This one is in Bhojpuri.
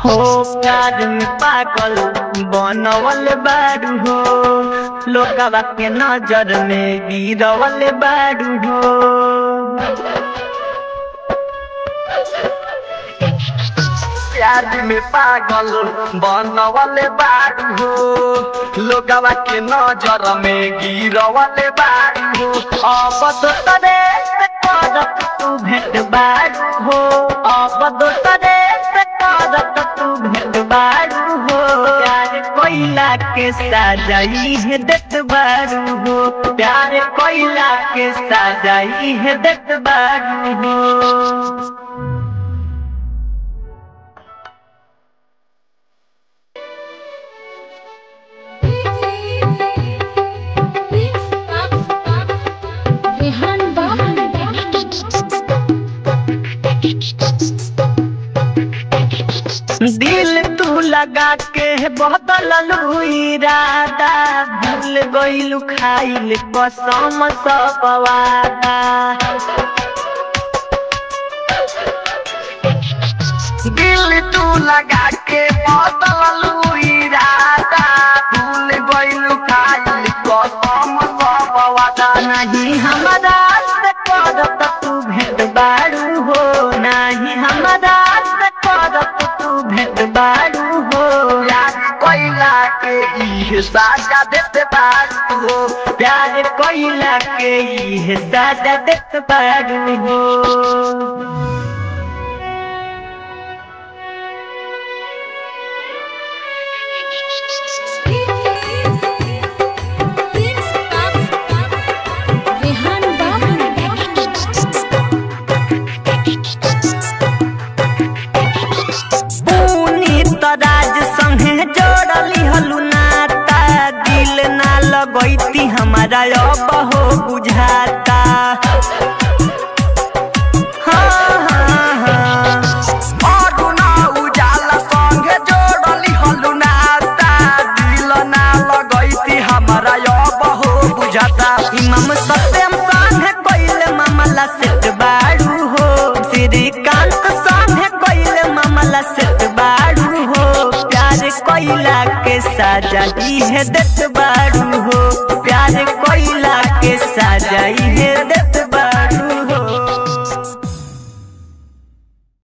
हो प्यार में पागल बनवल बारू हो, लोगवा के नजर में गिरवल बारू हो। प्यार में पागल बनवल बारू हो, लोगवा के नजर में गिरवल बारू हो। अब दोसरे से करत तू भेंट बारू हो, अब दोसरे से करत तू भेंट बारू हो। प्यार कोइला के साजाई है देत बारू हो, प्यार कोइला के साजाई है देत बारू हो। दिल तू लगा के बदललू इरादा, भूल गइलू खाइल कसम सब वादा। दिल तू लगा के बदललू इरादा, भूल गइलू खाइल कसम सब वादा। नहीं हमरा से करत तू भेंट बारू हो, नहीं हमरा से करत तू भेंट बारू हो। प्यार कोइला के इहे साजा देत बारू हो, प्यार कोइला के इहे साजा देत बारू हो। राज संगे जोड़ली हलू नाता, दिल ना लगैती हमारा अब हो बुझाता। हाँ हाँ हाँ और ना उजाला संगे जोड़ली हलू नाता, दिल ना लगैती हमारा अब हो बुझाता। इमाम सत्यम संगे कोइले मामला सेट बारू हो, श्रीकांत संगे कोइले मामला सेट बारू हो। प्यार कोइला के साजाई है देत बारू हो, प्यार कोइला के साजाई है देत